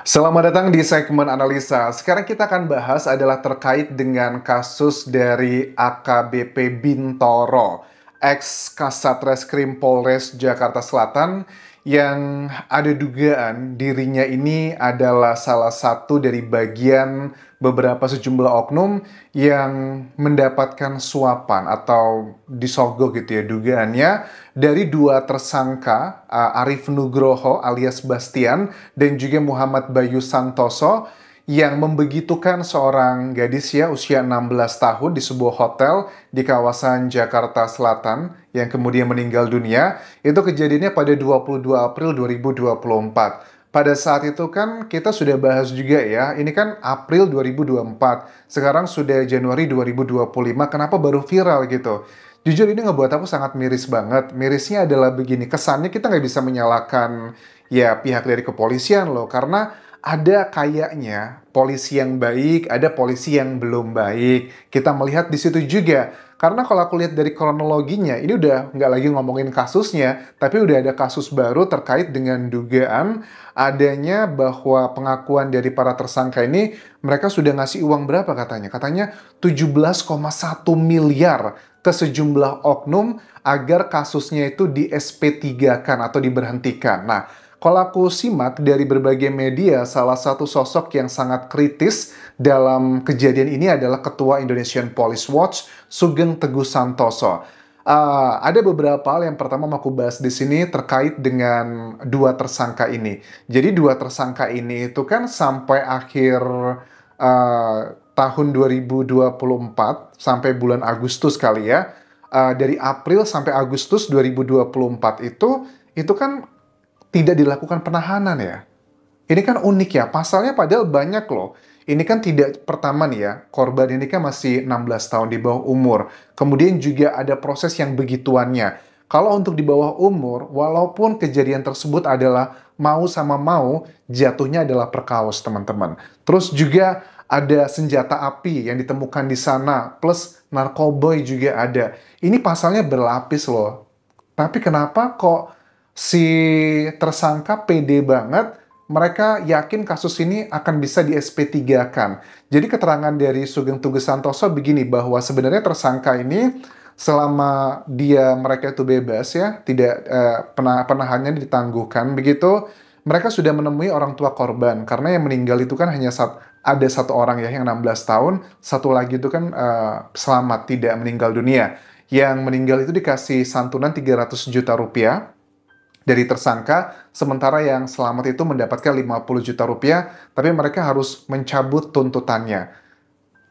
Selamat datang di segmen analisa. Sekarang kita akan bahas adalah terkait dengan kasus dari AKBP Bintoro, ex Kasat Reskrim Polres Jakarta Selatan, yang ada dugaan dirinya ini adalah salah satu dari bagian beberapa sejumlah oknum yang mendapatkan suapan atau disogok gitu ya dugaannya dari dua tersangka, Arif Nugroho alias Bastian dan juga Muhammad Bayu Santoso, yang membegitukan seorang gadis ya usia 16 tahun di sebuah hotel di kawasan Jakarta Selatan yang kemudian meninggal dunia. Itu kejadiannya pada 22 April 2024. Pada saat itu kan kita sudah bahas juga ya, ini kan April 2024, sekarang sudah Januari 2025, kenapa baru viral gitu? Jujur ini ngebuat aku sangat miris banget. Mirisnya adalah begini, kesannya kita nggak bisa menyalahkan ya pihak dari kepolisian loh, karena ada kayaknya polisi yang baik, ada polisi yang belum baik. Kita melihat di situ juga. Karena kalau aku lihat dari kronologinya, ini udah nggak lagi ngomongin kasusnya, tapi udah ada kasus baru terkait dengan dugaan adanya bahwa pengakuan dari para tersangka ini, mereka sudah ngasih uang berapa katanya? Katanya 17,1 miliar ke sejumlah oknum agar kasusnya itu di SP3-kan atau diberhentikan. Nah, kalau aku simak dari berbagai media, salah satu sosok yang sangat kritis dalam kejadian ini adalah Ketua Indonesian Police Watch, Sugeng Teguh Santoso. Ada beberapa hal yang pertama mau aku bahas di sini terkait dengan dua tersangka ini. Jadi dua tersangka ini itu kan sampai akhir tahun 2024 sampai bulan Agustus kali ya. Dari April sampai Agustus 2024 itu kan tidak dilakukan penahanan ya. Ini kan unik ya, pasalnya padahal banyak loh. Ini kan tidak pertama nih ya, korban ini kan masih 16 tahun di bawah umur. Kemudian juga ada proses yang begituannya. Kalau untuk di bawah umur, walaupun kejadian tersebut adalah mau sama mau, jatuhnya adalah perkaos teman-teman. Terus juga ada senjata api yang ditemukan di sana, plus narkoboy juga ada. Ini pasalnya berlapis loh. Tapi kenapa kok si tersangka pede banget, mereka yakin kasus ini akan bisa di SP3-kan. Jadi keterangan dari Sugeng Teguh Santoso begini, bahwa sebenarnya tersangka ini selama mereka itu bebas ya, tidak penahanannya ditangguhkan begitu, mereka sudah menemui orang tua korban karena yang meninggal itu kan hanya ada satu orang ya yang 16 tahun, satu lagi itu kan selamat tidak meninggal dunia. Yang meninggal itu dikasih santunan 300 juta rupiah dari tersangka, sementara yang selamat itu mendapatkan 50 juta rupiah, tapi mereka harus mencabut tuntutannya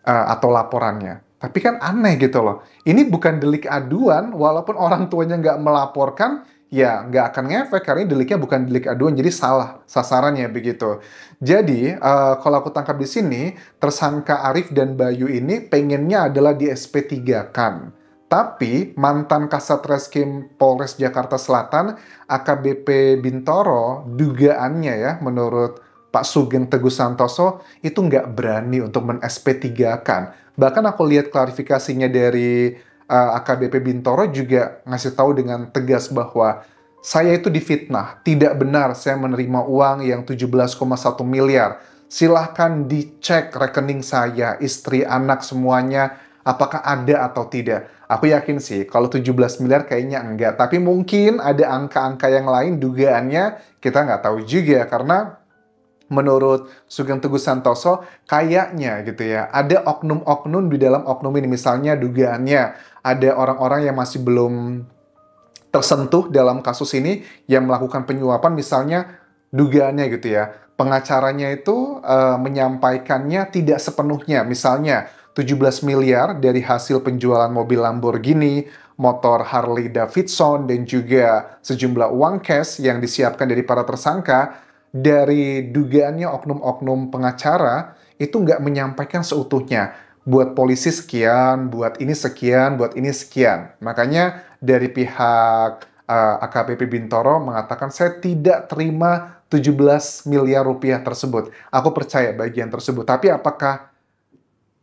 atau laporannya. Tapi kan aneh gitu loh. Ini bukan delik aduan, walaupun orang tuanya nggak melaporkan, ya nggak akan ngefek, karena deliknya bukan delik aduan, jadi salah sasarannya begitu. Jadi, kalau aku tangkap di sini, tersangka Arif dan Bayu ini pengennya adalah di SP3-kan. Tapi mantan Kasat Reskrim Polres Jakarta Selatan, AKBP Bintoro, dugaannya ya, menurut Pak Sugeng Teguh Santoso, itu nggak berani untuk men-SP3-kan. Bahkan aku lihat klarifikasinya dari AKBP Bintoro juga ngasih tahu dengan tegas bahwa saya itu difitnah, tidak benar saya menerima uang yang 17,1 miliar. Silahkan dicek rekening saya, istri, anak, semuanya, apakah ada atau tidak. Aku yakin sih, kalau 17 miliar kayaknya enggak. Tapi mungkin ada angka-angka yang lain, dugaannya kita nggak tahu juga. Karena menurut Sugeng Teguh Santoso, kayaknya gitu ya, ada oknum-oknum di dalam oknum ini. Misalnya dugaannya, ada orang-orang yang masih belum tersentuh dalam kasus ini, yang melakukan penyuapan, misalnya dugaannya gitu ya. Pengacaranya itu menyampaikannya tidak sepenuhnya. Misalnya, 17 miliar dari hasil penjualan mobil Lamborghini, motor Harley Davidson, dan juga sejumlah uang cash yang disiapkan dari para tersangka, dari dugaannya oknum-oknum pengacara, itu nggak menyampaikan seutuhnya. Buat polisi sekian, buat ini sekian, buat ini sekian. Makanya dari pihak AKBP Bintoro mengatakan, saya tidak terima 17 miliar rupiah tersebut. Aku percaya bagian tersebut. Tapi apakah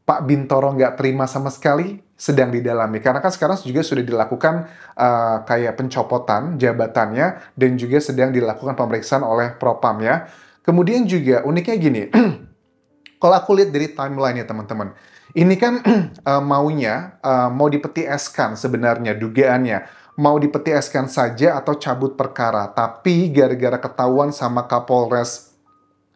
Pak Bintoro nggak terima sama sekali? Sedang didalami. Karena kan sekarang juga sudah dilakukan kayak pencopotan jabatannya dan juga sedang dilakukan pemeriksaan oleh Propam ya. Kemudian juga uniknya gini, kalau aku lihat dari timeline ya teman-teman, ini kan maunya mau dipeti eskan sebenarnya dugaannya, mau dipeti eskan saja atau cabut perkara, tapi gara-gara ketahuan sama Kapolres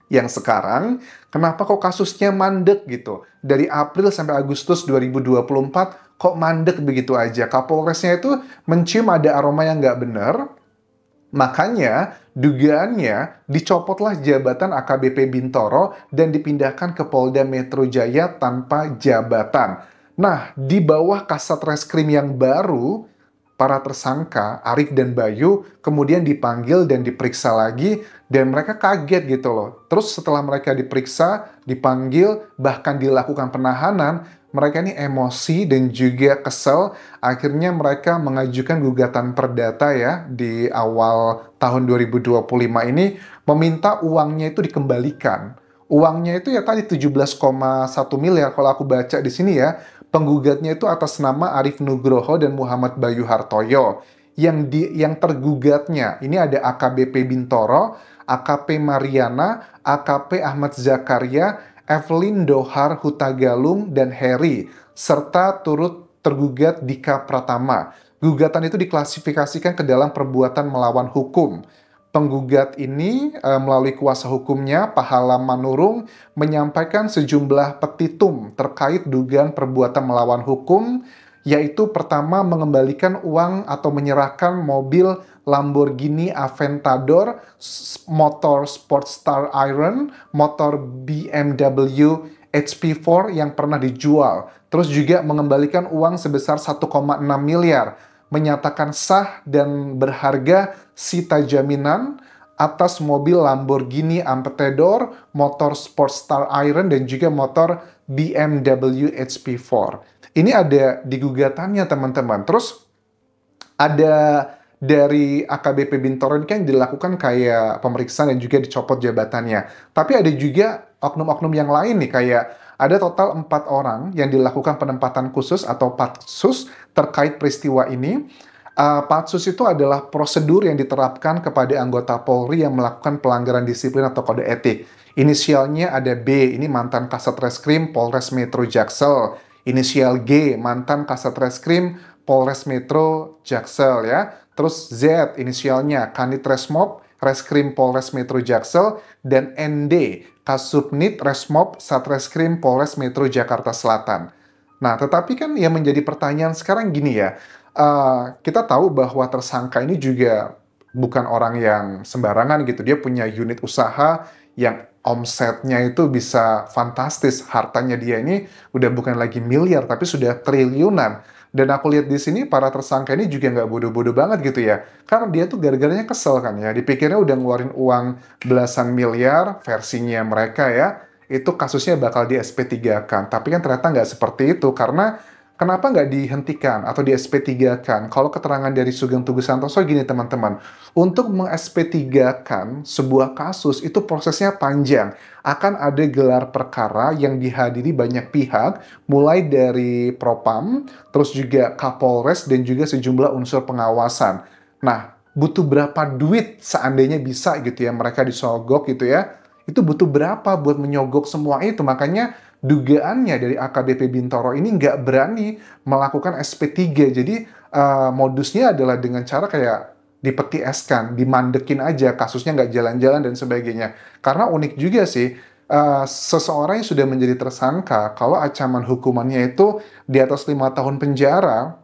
yang sekarang, kenapa kok kasusnya mandek gitu? Dari April sampai Agustus 2024, kok mandek begitu aja? Kapolresnya itu mencium ada aroma yang nggak benar, makanya dugaannya dicopotlah jabatan AKBP Bintoro dan dipindahkan ke Polda Metro Jaya tanpa jabatan. Nah, di bawah Kasat Reskrim yang baru, para tersangka, Arif dan Bayu, kemudian dipanggil dan diperiksa lagi, dan mereka kaget gitu loh. Terus setelah mereka diperiksa, dipanggil, bahkan dilakukan penahanan, mereka ini emosi dan juga kesel. Akhirnya mereka mengajukan gugatan perdata ya di awal tahun 2025 ini, meminta uangnya itu dikembalikan. Uangnya itu ya tadi 17,1 miliar kalau aku baca di sini ya. Penggugatnya itu atas nama Arif Nugroho dan Muhammad Bayu Hartoyo. Yang tergugatnya ini ada AKBP Bintoro, AKP Mariana, AKP Ahmad Zakaria, Evelyn Dohar Hutagalung, dan Heri, serta turut tergugat Dika Pratama. Gugatan itu diklasifikasikan ke dalam perbuatan melawan hukum. Penggugat ini melalui kuasa hukumnya, Pahala Manurung, menyampaikan sejumlah petitum terkait dugaan perbuatan melawan hukum, yaitu pertama mengembalikan uang atau menyerahkan mobil Lamborghini Aventador, motor Sportstar Iron, motor BMW HP4 yang pernah dijual. Terus juga mengembalikan uang sebesar 1,6 miliar, menyatakan sah dan berharga sita jaminan atas mobil Lamborghini Aventador, motor Sportstar Iron, dan juga motor BMW HP4. Ini ada di gugatannya teman-teman. Terus ada dari AKBP Bintoro ini kan dilakukan kayak pemeriksaan dan juga dicopot jabatannya. Tapi ada juga oknum-oknum yang lain nih, kayak ada total 4 orang yang dilakukan penempatan khusus atau patsus terkait peristiwa ini. Patsus itu adalah prosedur yang diterapkan kepada anggota Polri yang melakukan pelanggaran disiplin atau kode etik. Inisialnya ada B, ini mantan Kasat Reskrim Polres Metro Jaksel. Inisial G, mantan Kasat Reskrim Polres Metro Jaksel ya. Terus Z, inisialnya Kanit Resmob Reskrim Polres Metro Jaksel, dan ND, Kasubnit Resmob Satreskrim Polres Metro Jakarta Selatan. Nah, tetapi kan yang menjadi pertanyaan sekarang gini ya, kita tahu bahwa tersangka ini juga bukan orang yang sembarangan gitu. Dia punya unit usaha yang omsetnya itu bisa fantastis. Hartanya dia ini udah bukan lagi miliar, tapi sudah triliunan. Dan aku lihat di sini para tersangka ini juga nggak bodoh-bodoh banget gitu ya. Karena dia tuh gara-garanya kesel kan ya. Dipikirnya udah ngeluarin uang belasan miliar versinya mereka ya. Itu kasusnya bakal di SP3-kan. Tapi kan ternyata nggak seperti itu. Karena kenapa nggak dihentikan atau di SP3-kan? Kalau keterangan dari Sugeng Teguh Santoso gini teman-teman, untuk meng-SP3-kan sebuah kasus itu prosesnya panjang. Akan ada gelar perkara yang dihadiri banyak pihak, mulai dari Propam, terus juga Kapolres, dan juga sejumlah unsur pengawasan. Nah, butuh berapa duit seandainya bisa gitu ya mereka disogok gitu ya? Itu butuh berapa buat menyogok semua itu? Makanya dugaannya dari AKBP Bintoro ini nggak berani melakukan SP3. Jadi modusnya adalah dengan cara kayak dipeti eskan, dimandekin aja, kasusnya nggak jalan-jalan dan sebagainya. Karena unik juga sih, seseorang yang sudah menjadi tersangka, kalau ancaman hukumannya itu di atas 5 tahun penjara,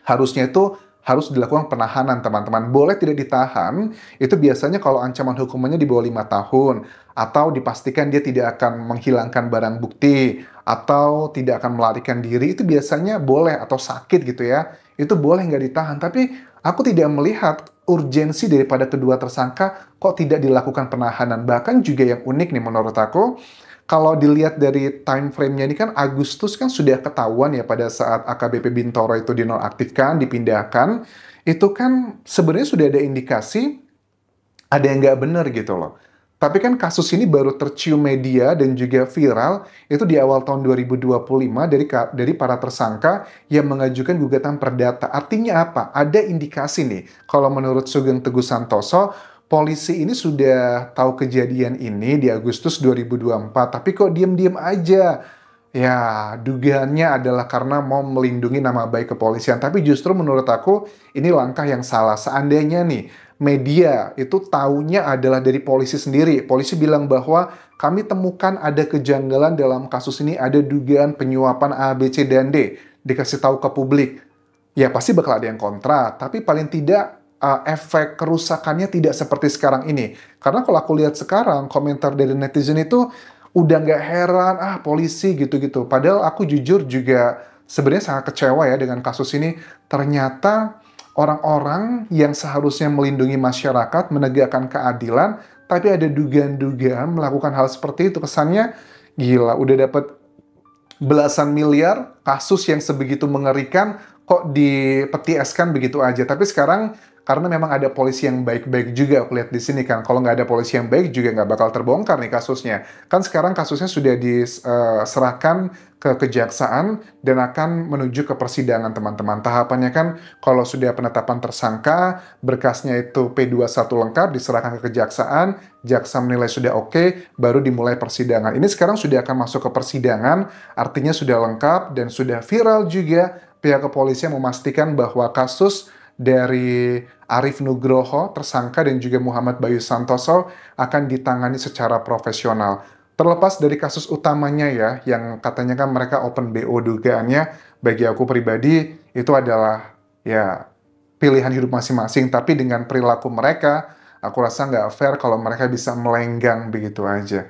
harusnya itu harus dilakukan penahanan, teman-teman. Boleh tidak ditahan, itu biasanya kalau ancaman hukumannya di bawah 5 tahun, atau dipastikan dia tidak akan menghilangkan barang bukti, atau tidak akan melarikan diri, itu biasanya boleh, atau sakit gitu ya, itu boleh nggak ditahan. Tapi aku tidak melihat urgensi daripada kedua tersangka kok tidak dilakukan penahanan. Bahkan juga yang unik nih menurut aku, kalau dilihat dari time frame-nya ini kan Agustus kan sudah ketahuan ya pada saat AKBP Bintoro itu dinonaktifkan, dipindahkan, itu kan sebenarnya sudah ada indikasi ada yang nggak benar gitu loh. Tapi kan kasus ini baru tercium media dan juga viral itu di awal tahun 2025 dari para tersangka yang mengajukan gugatan perdata. Artinya apa? Ada indikasi nih, kalau menurut Sugeng Teguh Santoso, polisi ini sudah tahu kejadian ini di Agustus 2024, tapi kok diam-diam aja? Ya, dugaannya adalah karena mau melindungi nama baik kepolisian. Tapi justru menurut aku ini langkah yang salah. Seandainya nih media itu taunya adalah dari polisi sendiri. Polisi bilang bahwa kami temukan ada kejanggalan dalam kasus ini, ada dugaan penyuapan A, B, C, dan D. Dikasih tahu ke publik. Ya pasti bakal ada yang kontra, tapi paling tidak efek kerusakannya tidak seperti sekarang ini. Karena kalau aku lihat sekarang, komentar dari netizen itu udah nggak heran, polisi gitu-gitu. Padahal aku jujur juga sebenarnya sangat kecewa ya dengan kasus ini. Ternyata orang-orang yang seharusnya melindungi masyarakat, menegakkan keadilan, tapi ada dugaan-dugaan melakukan hal seperti itu. Kesannya gila, udah dapat belasan miliar, kasus yang sebegitu mengerikan, kok dipetieskan begitu aja. Tapi sekarang karena memang ada polisi yang baik-baik juga, aku lihat di sini kan. Kalau nggak ada polisi yang baik juga nggak bakal terbongkar nih kasusnya. Kan sekarang kasusnya sudah diserahkan ke kejaksaan dan akan menuju ke persidangan, teman-teman. Tahapannya kan kalau sudah penetapan tersangka, berkasnya itu P21 lengkap, diserahkan ke kejaksaan, jaksa menilai sudah oke, baru dimulai persidangan. Ini sekarang sudah akan masuk ke persidangan, artinya sudah lengkap dan sudah viral juga. Pihak kepolisian memastikan bahwa kasus dari Arif Nugroho, tersangka, dan juga Muhammad Bayu Santoso akan ditangani secara profesional. Terlepas dari kasus utamanya ya, yang katanya kan mereka open BO dugaannya, bagi aku pribadi itu adalah ya pilihan hidup masing-masing, tapi dengan perilaku mereka, aku rasa nggak fair kalau mereka bisa melenggang begitu aja.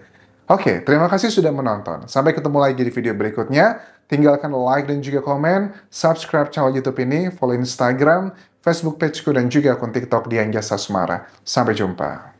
Oke, terima kasih sudah menonton. Sampai ketemu lagi di video berikutnya. Tinggalkan like dan juga komen, subscribe channel YouTube ini, follow Instagram, Facebook pageku, dan juga akun TikTok Dian Jasa Sumara. Sampai jumpa.